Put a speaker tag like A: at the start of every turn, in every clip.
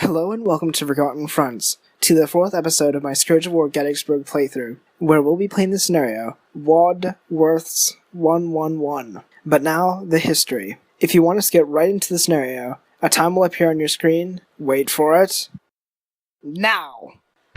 A: Hello and welcome to Forgotten Fronts, to the 4th episode of my Scourge of War Gettysburg playthrough, where we'll be playing the scenario, Wadsworth's 111. But now, the history. If you want us to get right into the scenario, a time will appear on your screen. Wait for it. Now!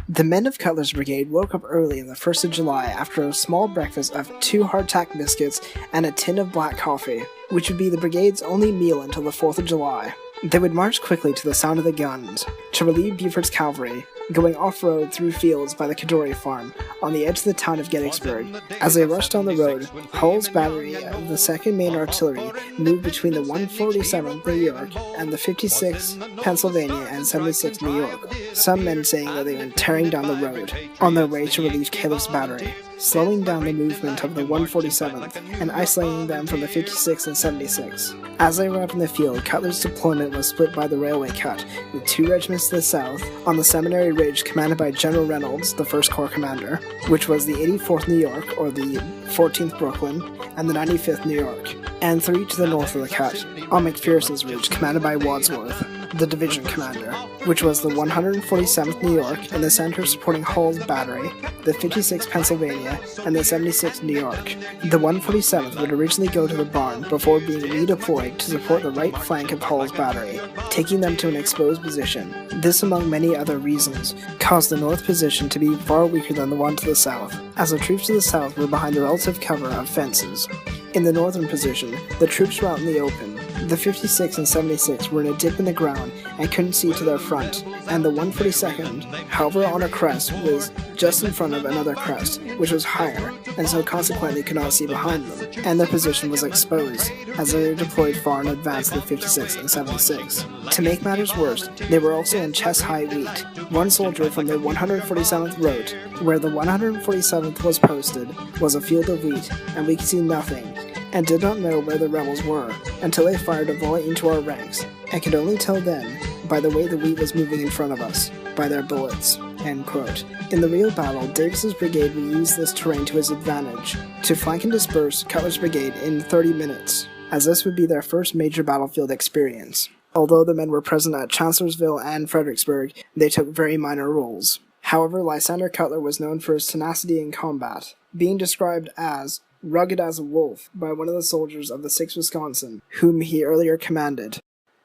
A: The men of Cutler's Brigade woke up early on the 1st of July after a small breakfast of 2 hardtack biscuits and a tin of black coffee, which would be the brigade's only meal until the 4th of July. They would march quickly to the sound of the guns, to relieve Buford's cavalry, going off-road through fields by the cavalry farm on the edge of the town of Gettysburg. As they rushed down the road, Hull's battery of the 2nd Maine Artillery moved between the 147th New York and the 56th Pennsylvania and 76th New York, some men saying that they went tearing down the road on their way to relieve Caleb's battery, slowing down the movement of the 147th and isolating them from the 56th and 76th. As they arrived in the field, Cutler's deployment was split by the railway cut, with 2 regiments to the south, on the Seminary Ridge commanded by General Reynolds, the 1st Corps commander, which was the 84th New York, or the 14th Brooklyn, and the 95th New York, and 3 to the north of the cut, on McPherson's Ridge commanded by Wadsworth, the division commander, which was the 147th New York, in the center supporting Hull's battery, the 56th Pennsylvania, and the 76th New York. The 147th would originally go to the barn before being redeployed to support the right flank of Hull's battery, taking them to an exposed position. This, among many other reasons, caused the north position to be far weaker than the one to the south, as the troops to the south were behind the relative cover of fences. In the northern position, the troops were out in the open. The 56th and 76th were in a dip in the ground and couldn't see to their front, and the 142nd, however on a crest, was just in front of another crest, which was higher, and so consequently could not see behind them, and their position was exposed, as they were deployed far in advance of the 56th and 76th. To make matters worse, they were also in chest-high wheat. One soldier from the 147th wrote, "Where the 147th was posted was a field of wheat, and we could see nothing, and did not know where the rebels were, until they fired a volley into our ranks, and could only tell then, by the way the wheat was moving in front of us, by their bullets." End quote. In the real battle, Davis's brigade would use this terrain to his advantage, to flank and disperse Cutler's brigade in 30 minutes, as this would be their first major battlefield experience. Although the men were present at Chancellorsville and Fredericksburg, they took very minor roles. However, Lysander Cutler was known for his tenacity in combat, being described as rugged as a wolf by one of the soldiers of the 6th Wisconsin, whom he earlier commanded.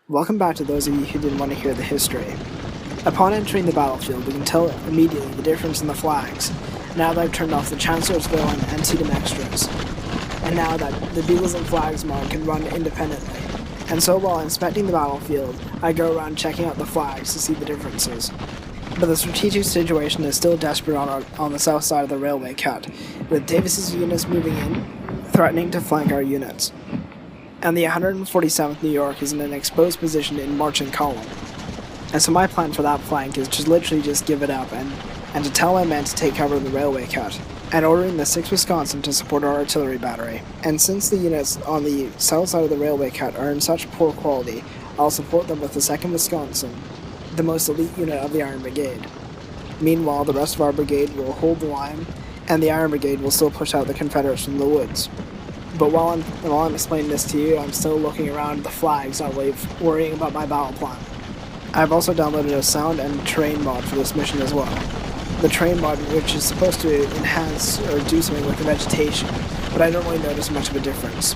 A: Welcome back to those of you who didn't want to hear the history. Upon entering the battlefield, we can tell immediately the difference in the flags, now that I've turned off the Chancellorsville and Antietam extras, and now that the Bugles and Flags mod can run independently. And so while inspecting the battlefield, I go around checking out the flags to see the differences. But the strategic situation is still desperate on the south side of the railway cut, with Davis's units moving in, threatening to flank our units. And the 147th New York is in an exposed position in marching column. And so my plan for that flank is to literally just give it up and to tell my men to take cover in the railway cut, and ordering the 6th Wisconsin to support our artillery battery. And since the units on the south side of the railway cut are in such poor quality, I'll support them with the 2nd Wisconsin, the most elite unit of the Iron Brigade. Meanwhile, the rest of our brigade will hold the line, and the Iron Brigade will still push out the Confederates from the woods. But while I'm explaining this to you, I'm still looking around at the flags, not really worrying about my battle plan. I've also downloaded a sound and terrain mod for this mission as well. The terrain mod, which is supposed to enhance or do something with the vegetation, but I don't really notice much of a difference.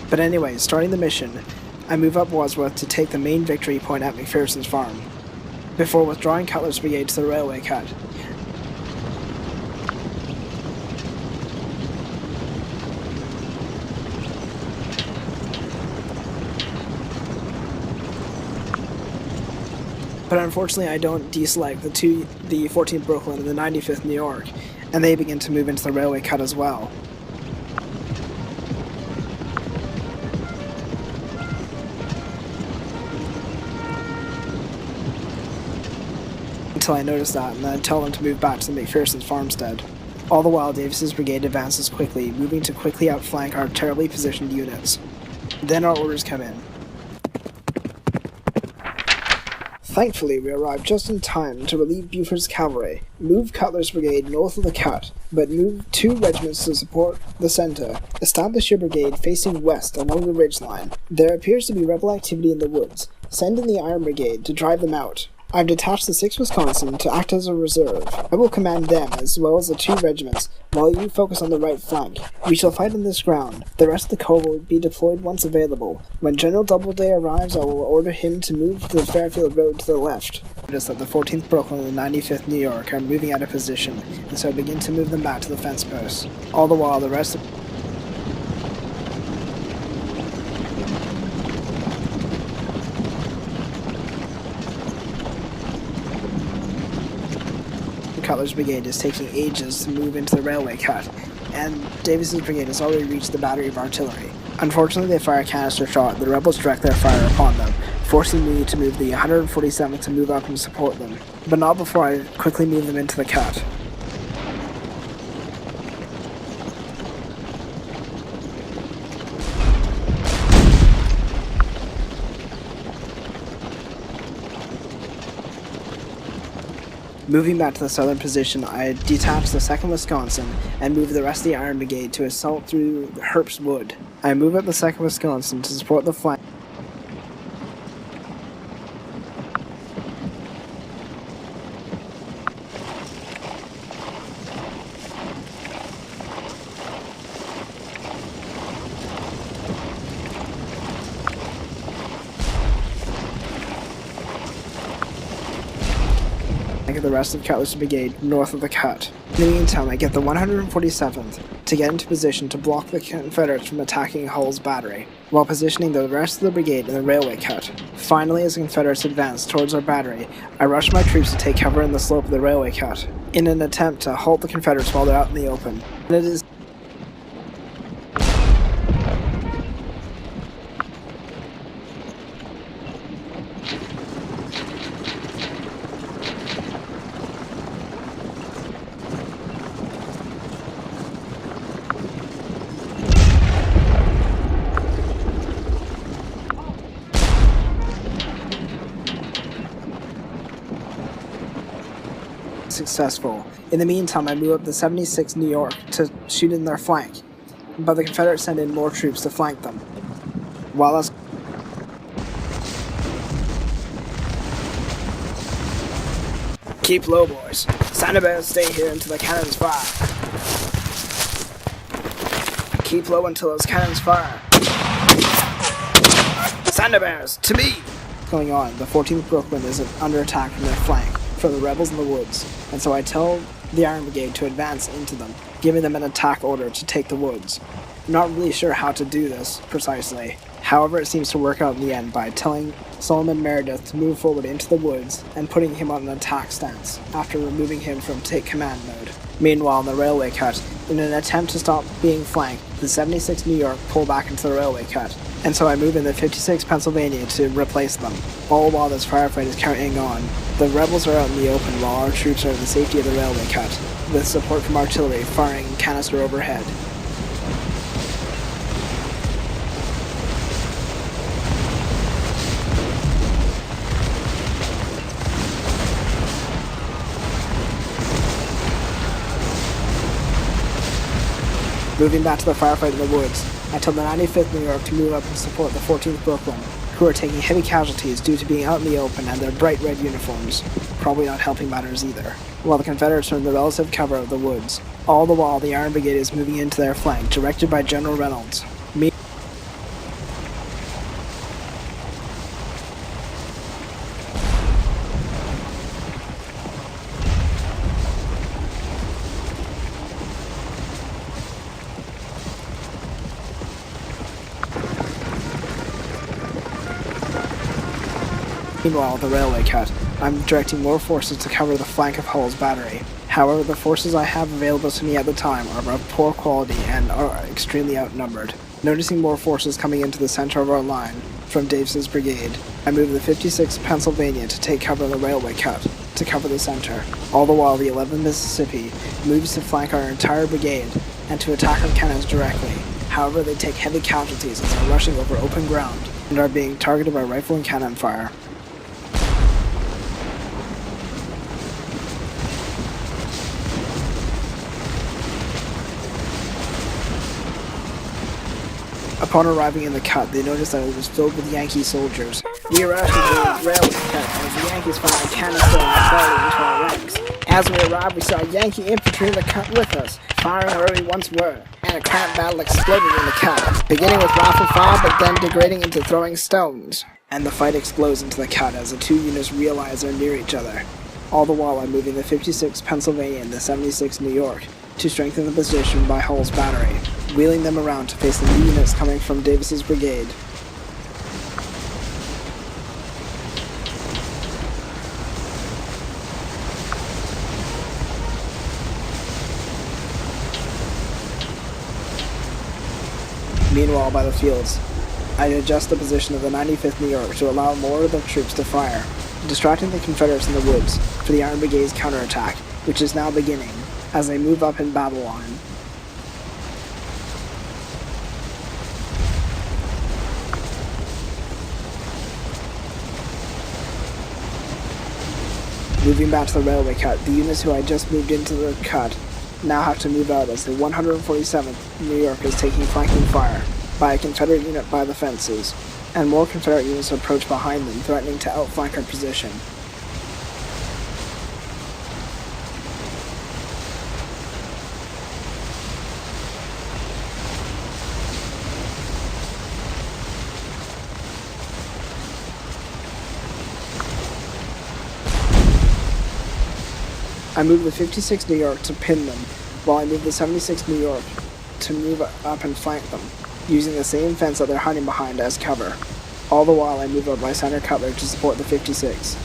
A: But anyway, starting the mission, I move up Wadsworth to take the main victory point at McPherson's farm, before withdrawing Cutler's brigade to the railway cut. But unfortunately I don't deselect the 14th Brooklyn and the 95th New York, and they begin to move into the railway cut as well. Until I notice that, and then tell them to move back to the McPherson's farmstead. All the while, Davis's brigade advances quickly, moving to quickly outflank our terribly positioned units. Then our orders come in. Thankfully, we arrive just in time to relieve Buford's cavalry, move Cutler's brigade north of the cut, but move 2 regiments to support the centre. Establish your brigade facing west along the ridgeline. There appears to be rebel activity in the woods. Send in the Iron Brigade to drive them out. I've detached the 6th Wisconsin to act as a reserve. I will command them as well as the 2 regiments, while you focus on the right flank. We shall fight on this ground. The rest of the corps will be deployed once available. When General Doubleday arrives, I will order him to move to the Fairfield Road to the left. Notice that the 14th Brooklyn and the 95th New York are moving out of position, and so I begin to move them back to the fence posts. All the while, the rest of Cutler's brigade is taking ages to move into the railway cut, and Davis's brigade has already reached the battery of artillery. Unfortunately, they fire a canister shot. The rebels direct their fire upon them, forcing me to move the 147th to move up and support them, but not before I quickly move them into the cut. Moving back to the southern position, I detach the 2nd Wisconsin and move the rest of the Iron Brigade to assault through Hearp's Wood. I move up the 2nd Wisconsin to support the flank. The rest of Cutler's brigade north of the cut. In the meantime, I get the 147th to get into position to block the Confederates from attacking Hull's battery, while positioning the rest of the brigade in the railway cut. Finally, as the Confederates advance towards our battery, I rush my troops to take cover in the slope of the railway cut, in an attempt to halt the Confederates while they're out in the open. And it is successful. In the meantime, I move up the 76th New York to shoot in their flank, but the Confederates send in more troops to flank them. While us keep low, boys. Sanderbers, stay here until the cannons fire. Keep low until those cannons fire. Sanderbers, to me! What's going on? The 14th Brooklyn is under attack from their flank, from the rebels in the woods, and so I tell the Iron Brigade to advance into them, giving them an attack order to take the woods. I'm not really sure how to do this precisely. However, it seems to work out in the end by telling Solomon Meredith to move forward into the woods and putting him on an attack stance after removing him from take command mode. Meanwhile, in the railway cut, in an attempt to stop being flanked, the 76th New York pull back into the railway cut, and so I move in the 56th Pennsylvania to replace them. All while this firefight is carrying on, the rebels are out in the open while our troops are in the safety of the railway cut, with support from artillery firing canister overhead. Moving back to the firefight in the woods, I tell the 95th New York to move up and support the 14th Brooklyn, who are taking heavy casualties due to being out in the open and their bright red uniforms, probably not helping matters either, while the Confederates are in the relative cover of the woods. All the while, the Iron Brigade is moving into their flank, directed by General Reynolds. Meanwhile, the railway cut, I'm directing more forces to cover the flank of Hull's battery. However, the forces I have available to me at the time are of poor quality and are extremely outnumbered. Noticing more forces coming into the center of our line from Davis's brigade, I moved the 56th Pennsylvania to take cover in the railway cut to cover the center, all the while the 11th Mississippi moves to flank our entire brigade and to attack our cannons directly. However, they take heavy casualties as they're rushing over open ground and are being targeted by rifle and cannon fire. Upon arriving in the cut, they noticed that it was filled with Yankee soldiers. We arrived at the railway cut as the Yankees fired cannon fire into our ranks. As we arrived, we saw Yankee infantry in the cut with us, firing where we once were, and a cramped battle exploded in the cut, beginning with rifle fire but then degrading into throwing stones. And the fight explodes into the cut as the two units realize they're near each other. All the while, I'm moving the 56th Pennsylvania and the 76th New York to strengthen the position by Hull's battery, wheeling them around to face the new units coming from Davis's brigade. Meanwhile, by the fields, I adjust the position of the 95th New York to allow more of the troops to fire, distracting the Confederates in the woods for the Iron Brigade's counterattack, which is now beginning as they move up in battle line. Moving back to the railway cut, the units who I just moved into the cut now have to move out as the 147th New York is taking flanking fire by a Confederate unit by the fences, and more Confederate units approach behind them, threatening to outflank our position. I moved the 56th New York to pin them, while I moved the 76th New York to move up and flank them, using the same fence that they're hiding behind as cover. All the while, I move up my center cutler to support the 56th.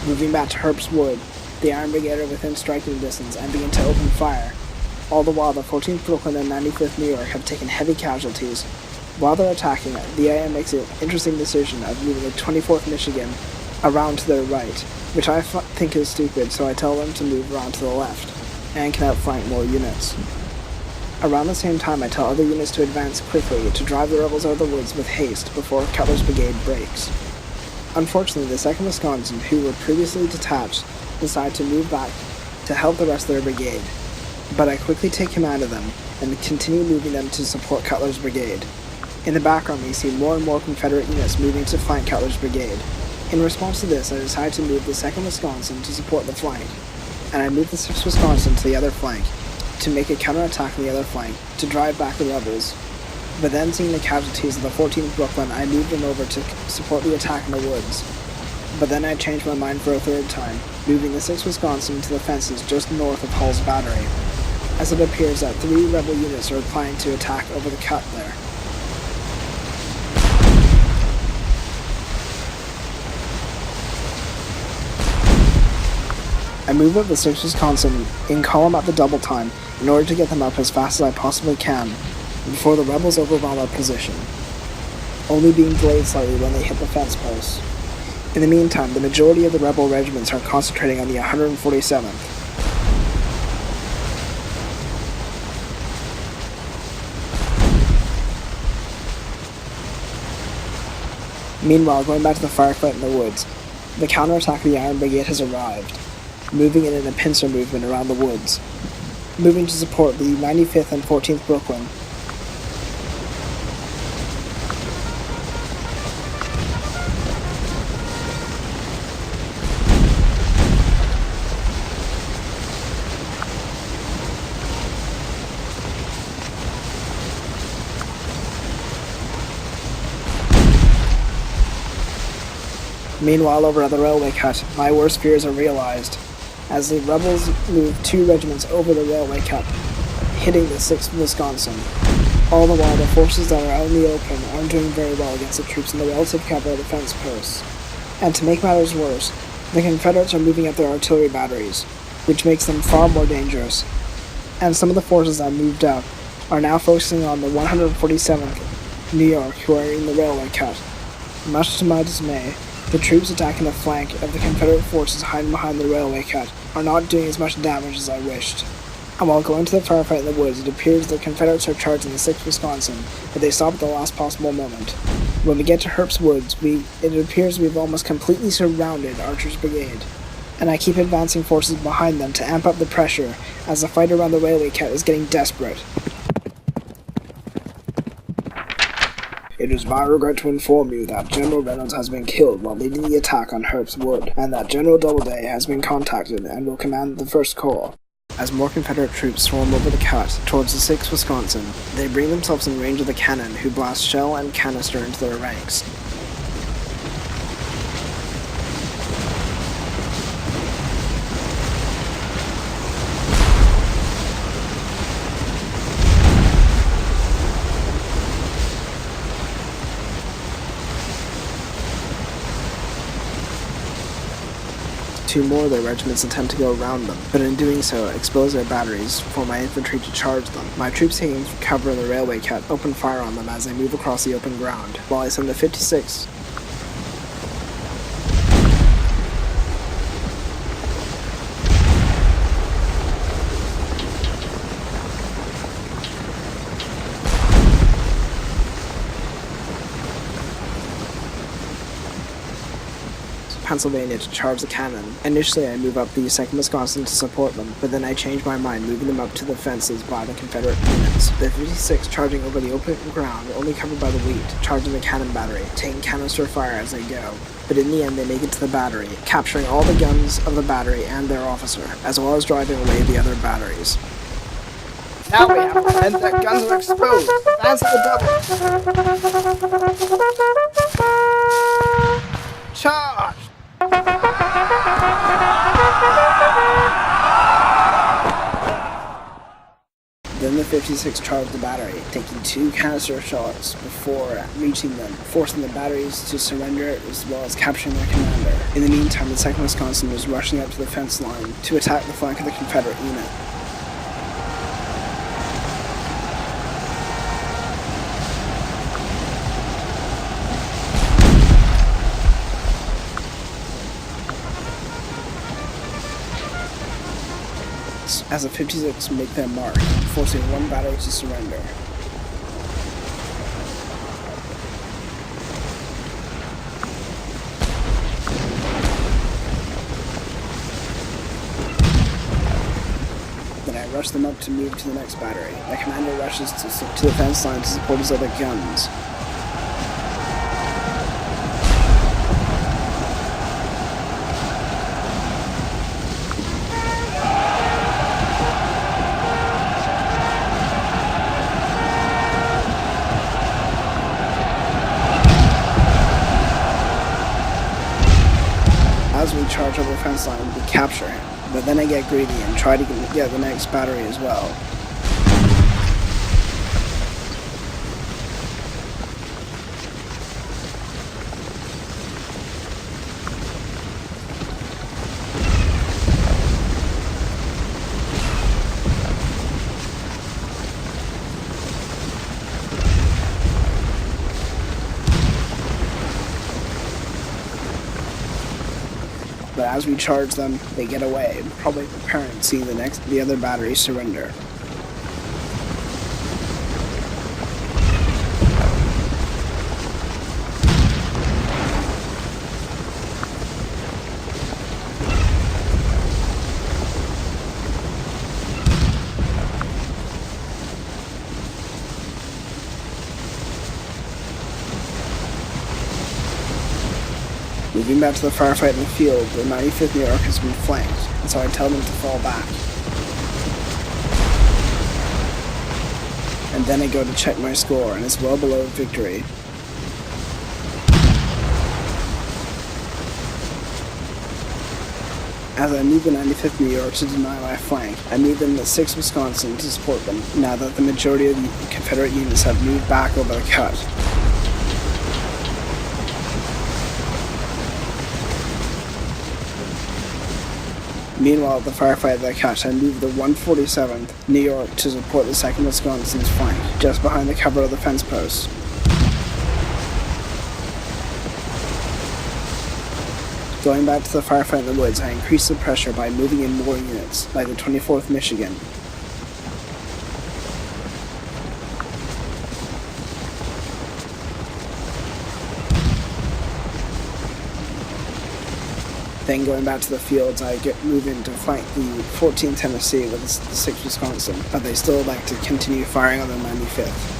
A: Moving back to Herb's Wood, the Iron Brigade are within striking distance and begin to open fire. All the while, the 14th Brooklyn and 95th New York have taken heavy casualties. While they're attacking, the AA makes an interesting decision of moving the 24th Michigan around to their right, which I think is stupid, so I tell them to move around to the left, and can outflank more units. Around the same time, I tell other units to advance quickly to drive the rebels out of the woods with haste before Cutler's brigade breaks. Unfortunately, the 2nd Wisconsin, who were previously detached, decide to move back to help the rest of their brigade, but I quickly take command of them and continue moving them to support Cutler's brigade. In the background, we see more and more Confederate units moving to flank Cutler's brigade. In response to this, I decide to move the 2nd Wisconsin to support the flank, and I move the 6th Wisconsin to the other flank to make a counterattack on the other flank to drive back the rebels. But then, seeing the casualties of the 14th Brooklyn, I move them over to support the attack in the woods. But then I change my mind for a third time, moving the 6th Wisconsin to the fences just north of Hull's battery, as it appears that 3 rebel units are planning to attack over the cut there. I move up the 6th Wisconsin in column at the double time in order to get them up as fast as I possibly can before the rebels overwhelm our position, only being delayed slightly when they hit the fence posts. In the meantime, the majority of the rebel regiments are concentrating on the 147th. Meanwhile, going back to the firefight in the woods, the counterattack of the Iron Brigade has arrived, moving in a pincer movement around the woods, moving to support the 95th and 14th Brooklyn. Meanwhile, over at the railway cut, my worst fears are realized, as the rebels move 2 regiments over the railway cut, hitting the 6th Wisconsin. All the while, the forces that are out in the open aren't doing very well against the troops in the relative cover of the fence posts. And to make matters worse, the Confederates are moving up their artillery batteries, which makes them far more dangerous. And some of the forces that moved up are now focusing on the 147th New York, who are in the railway cut. Much to my dismay, the troops attacking the flank of the Confederate forces hiding behind the railway cut are not doing as much damage as I wished. And while going to the firefight in the woods, it appears the Confederates are charging the 6th Wisconsin, but they stop at the last possible moment. When we get to Hearp's Woods, it appears we've almost completely surrounded Archer's brigade, and I keep advancing forces behind them to amp up the pressure as the fight around the railway cut is getting desperate. It is my regret to inform you that General Reynolds has been killed while leading the attack on Hearp's Wood, and that General Doubleday has been contacted and will command the 1st Corps. As more Confederate troops swarm over the cut towards the 6th Wisconsin, they bring themselves in range of the cannon, who blast shell and canister into their ranks. Two more of their regiments attempt to go around them, but in doing so, expose their batteries for my infantry to charge them. My troops taking cover in the railway cut open fire on them as they move across the open ground, while I send the 56th Pennsylvania to charge the cannon. Initially, I move up the 2nd Wisconsin to support them, but then I change my mind, moving them up to the fences by the Confederate units. The 56th charging over the open ground, only covered by the wheat, charging the cannon battery, taking canister fire as they go. But in the end, they make it to the battery, capturing all the guns of the battery and their officer, as well as driving away the other batteries. Now we have to end that guns are exposed. That's the double. Charge! Then the 56 charged the battery, taking 2 canister shots before reaching them, forcing the batteries to surrender as well as capturing their commander. In the meantime, the 2nd Wisconsin was rushing up to the fence line to attack the flank of the Confederate unit. As the 56 make their mark, forcing one battery to surrender. Then I rush them up to move to the next battery. My commander rushes to the fence line to support his other guns. As we charge over the fence line, we capture him, but then I get greedy and try to get the next battery as well. But as we charge them, they get away, probably preparing seeing the other battery surrender. Moving back to the firefight in the field, the 95th New York has been flanked, and so I tell them to fall back. And then I go to check my score, and it's well below victory. As I move the 95th New York to deny my flank, I move in the 6th Wisconsin to support them, now that the majority of the Confederate units have moved back over the cut. Meanwhile, at the firefight at the cut, I moved the 147th New York to support the 2nd Wisconsin's flank, just behind the cover of the fence post. Going back to the firefight in the woods, I increased the pressure by moving in more units, like the 24th Michigan. Then going back to the fields, I move in to flank the 14th Tennessee with the 6th Wisconsin, but they still elect to continue firing on the 95th.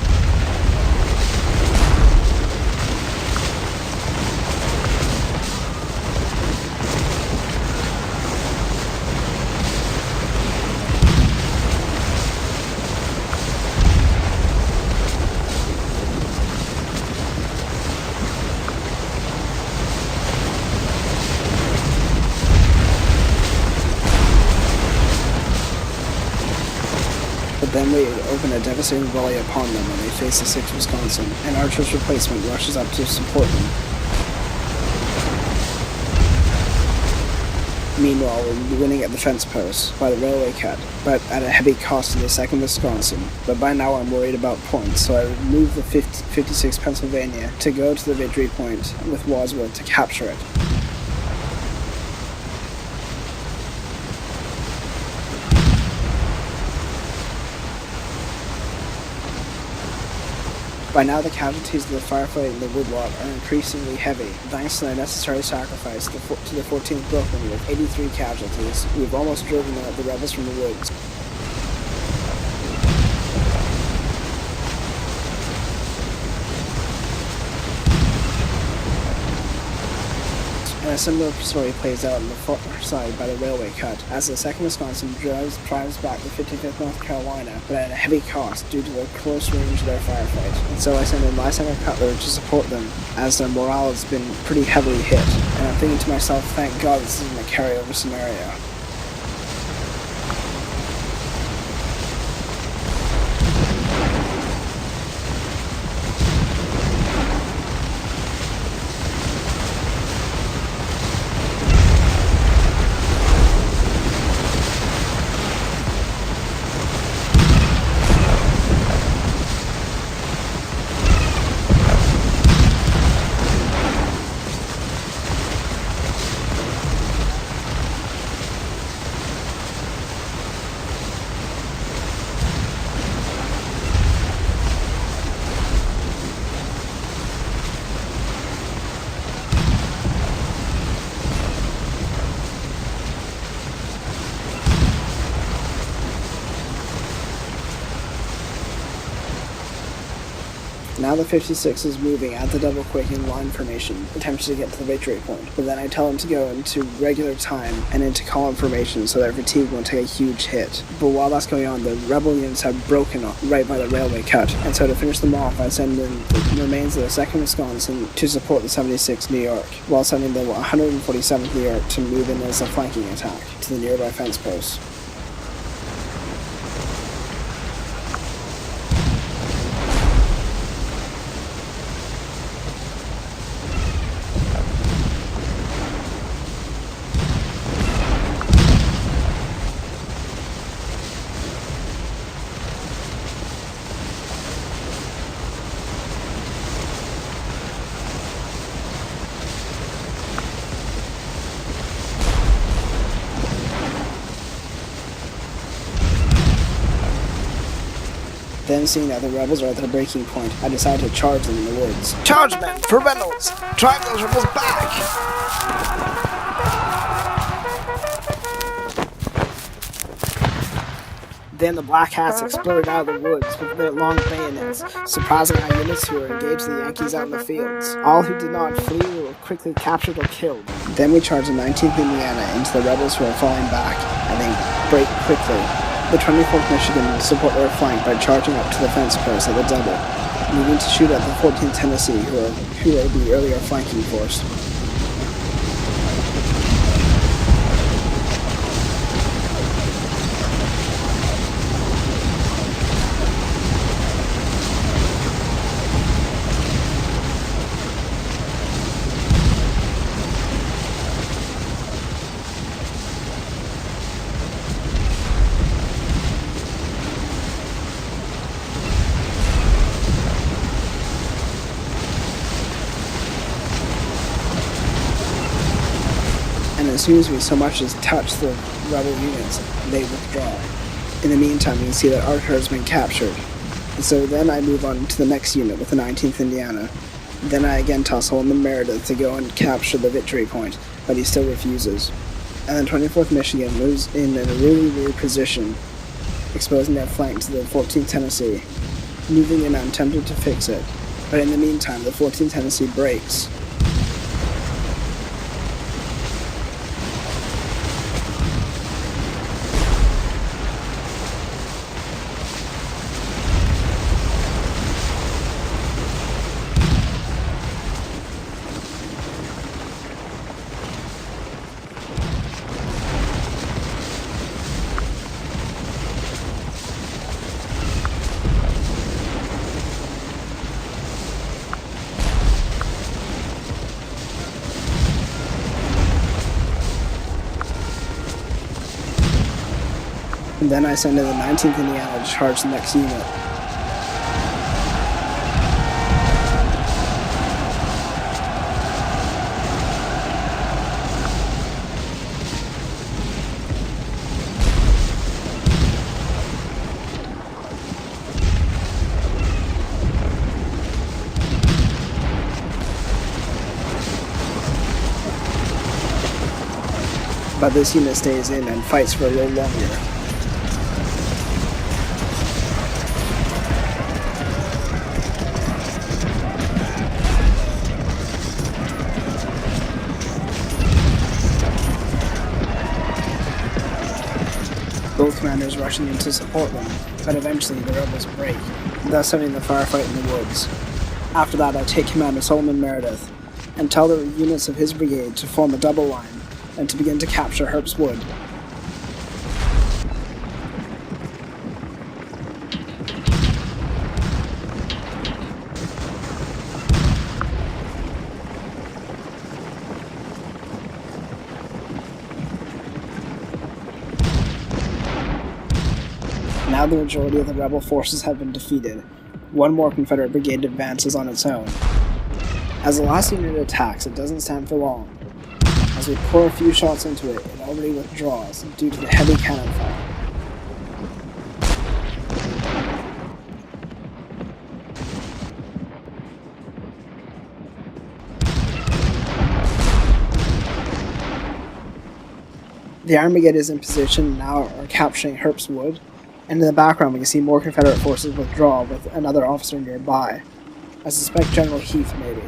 A: But then we open a devastating volley upon them when they face the 6th Wisconsin, and Archer's replacement rushes up to support them. Meanwhile, we're winning at the fence post by the railway cut, but at a heavy cost to the 2nd Wisconsin. But by now I'm worried about points, so I move the 56th Pennsylvania to go to the victory point with Wadsworth to capture it. By now, the casualties of the firefight in the woodlot are increasingly heavy, thanks to the necessary sacrifice to the 14th Brooklyn with 83 casualties. We've almost driven out the rebels from the woods. And a similar story plays out on the far side by the railway cut, as the 2nd Wisconsin drives back the 55th North Carolina, but at a heavy cost due to the close range of their firefight. And so I send in my 2nd Cutler to support them, as their morale has been pretty heavily hit. And I'm thinking to myself, thank God this isn't a carryover scenario. Now the 56 is moving at the double quick in line formation, attempting to get to the victory point, but then I tell them to go into regular time and into column formation so their fatigue won't take a huge hit. But while that's going on, the rebel units have broken right by the railway cut, and so to finish them off, I send in the remains of the 2nd Wisconsin to support the 76th New York, while sending the 147th New York to move in as a flanking attack to the nearby fence post. Then, seeing that the rebels are at their breaking point, I decide to charge them in the woods. Charge, men! For Reynolds! Drive those rebels back! Then the Black Hats exploded out of the woods with their long bayonets, surprising our units who were engaged the Yankees out in the fields. All who did not flee were quickly captured or killed. Then we charged the 19th Indiana into the rebels who were falling back, and they break quickly. The 24th Michigan support their flank by charging up to the fence post at the double, moving to shoot at the 14th Tennessee, who are the earlier flanking force. as soon as we so much as touch the rebel units, they withdraw. In the meantime, you can see that Archer has been captured. And so then I move on to the next unit with the 19th Indiana. Then I again tell Solomon Meredith to go and capture the victory point, but he still refuses. And then 24th Michigan moves in a really weird position, exposing their flank to the 14th Tennessee. Moving in, I'm tempted to fix it, but in the meantime, the 14th Tennessee breaks. And then I send in the 19th Indiana to charge the next unit. But this unit stays in and fights for a little longer. Both commanders rushing in to support them, but eventually the rebels break, thus ending the firefight in the woods. After that, I take command of Solomon Meredith, and tell the units of his brigade to form a double line, and to begin to capture Herb's Wood. Now the majority of the rebel forces have been defeated. One more Confederate brigade advances on its own. As the last unit attacks, it doesn't stand for long. As we pour a few shots into it, it already withdraws due to the heavy cannon fire. The Iron Brigade is in position now, are capturing Herb's Wood, and in the background we can see more Confederate forces withdraw with another officer nearby. I suspect General Heath, maybe.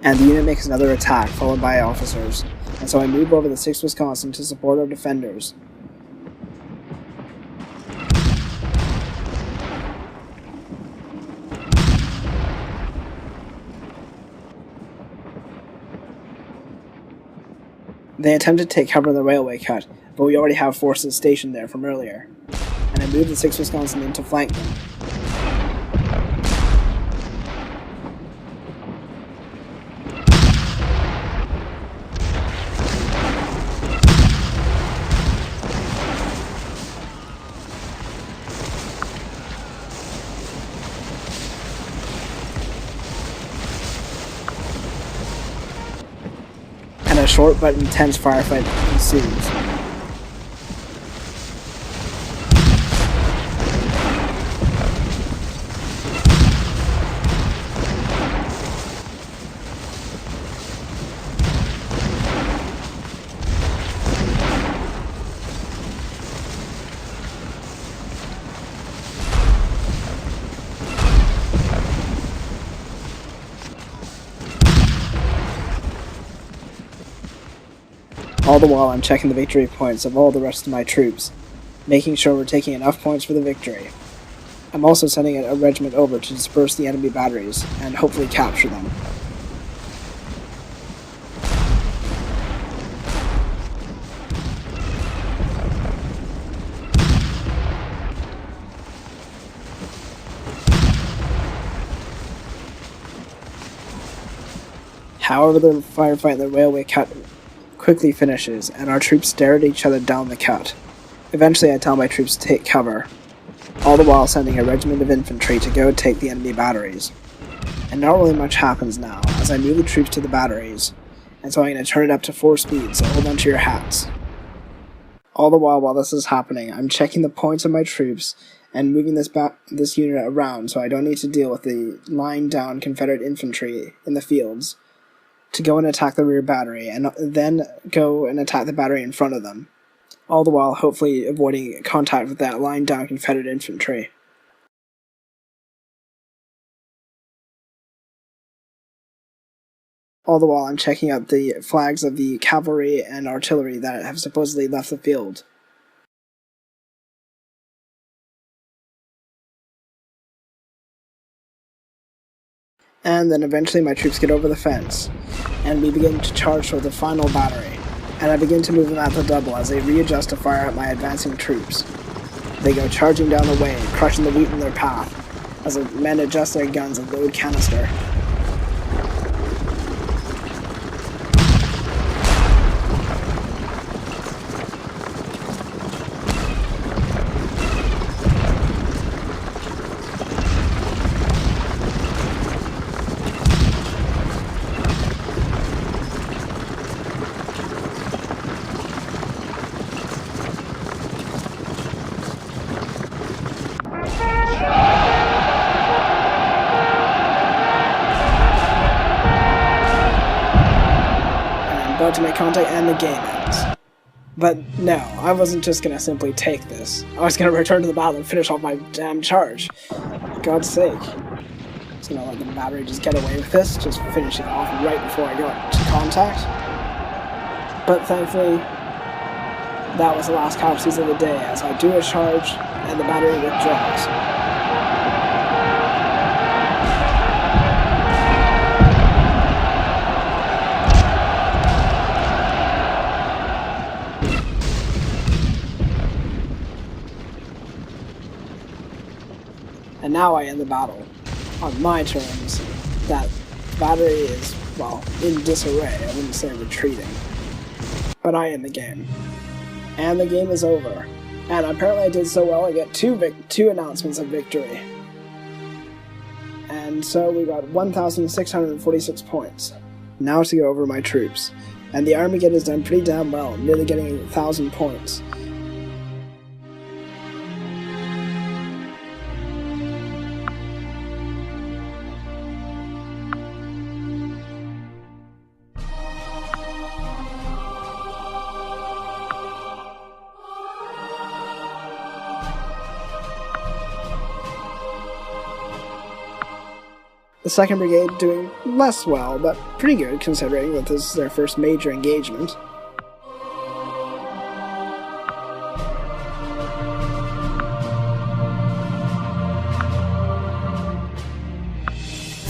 A: And the unit makes another attack, followed by officers, and so I move over the 6th Wisconsin to support our defenders. They attempt to take cover in the railway cut, but we already have forces stationed there from earlier, and I move the 6th Wisconsin in to flank them. And a short but intense firefight ensues. All the while I'm checking the victory points of all the rest of my troops, making sure we're taking enough points for the victory. I'm also sending a regiment over to disperse the enemy batteries and hopefully capture them. However, the firefight in the railway cut quickly finishes, and our troops stare at each other down the cut. Eventually, I tell my troops to take cover, all the while sending a regiment of infantry to go take the enemy batteries. And not really much happens now, as I move the troops to the batteries, and so I'm going to turn it up to 4 speed, so hold on to your hats. All the while this is happening, I'm checking the points of my troops and moving this unit around so I don't need to deal with the lying down Confederate infantry in the fields to go and attack the rear battery, and then go and attack the battery in front of them. All the while hopefully avoiding contact with that lying down Confederate infantry. All the while I'm checking out the flags of the cavalry and artillery that have supposedly left the field. And then eventually my troops get over the fence, and we begin to charge toward the final battery, and I begin to move them at the double as they readjust to fire at my advancing troops. They go charging down the way, crushing the wheat in their path, as the men adjust their guns and load canister. To make contact, and the game ends. But no, I wasn't just gonna simply take this. I was gonna return to the battle and finish off my damn charge. For God's sake. I was gonna let the battery just get away with this, just finish it off right before I go to contact. But thankfully, that was the last casualties of the day, as I do a charge, and the battery withdraws. And now I end the battle, on my terms. That battery is, well, in disarray. I wouldn't say retreating. But I end the game. And the game is over. And apparently I did so well I get two announcements of victory. And so we got 1,646 points. Now to go over my troops. And the Armageddon has done pretty damn well, nearly getting 1,000 points. The 2nd Brigade doing less well, but pretty good considering that this is their first major engagement.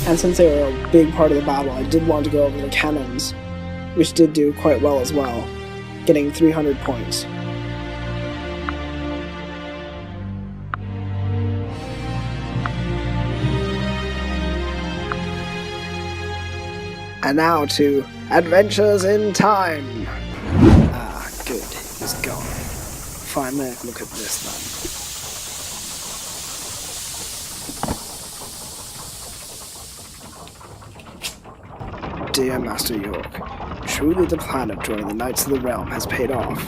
A: And since they were a big part of the battle, I did want to go over the cannons, which did do quite well as well, getting 300 points. And now to Adventures in Time! Ah, good, he's gone. Finally, look at this then. Dear Master York, truly the plan of joining the Knights of the Realm has paid off.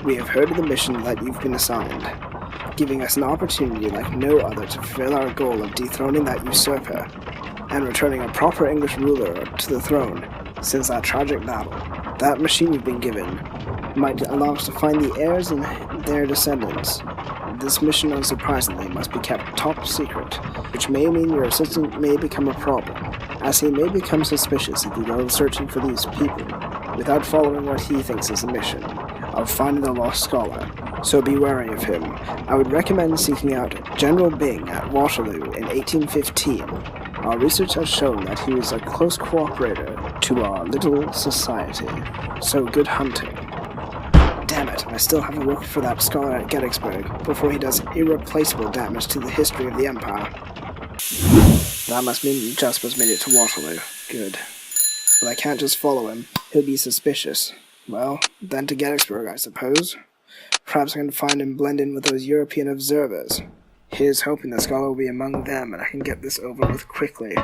A: We have heard of the mission that you've been assigned, giving us an opportunity like no other to fulfill our goal of dethroning that usurper, and returning a proper English ruler to the throne. Since that tragic battle, that machine you've been given might allow us to find the heirs and their descendants. This mission, unsurprisingly, must be kept top secret, which may mean your assistant may become a problem, as he may become suspicious if you go searching for these people, without following what he thinks is the mission of finding the lost scholar. So be wary of him. I would recommend seeking out General Byng at Waterloo in 1815. Our research has shown that he was a close cooperator to our little society. So good hunting. Damn it, I still haven't looked for that scholar at Gettysburg before he does irreplaceable damage to the history of the Empire. That must mean Jasper's made it to Waterloo. Good. but I can't just follow him. He'll be suspicious. Well, then to Gettysburg, I suppose. Perhaps I can find and blend in with those European observers. Here's hoping the scholar will be among them, and I can get this over with quickly.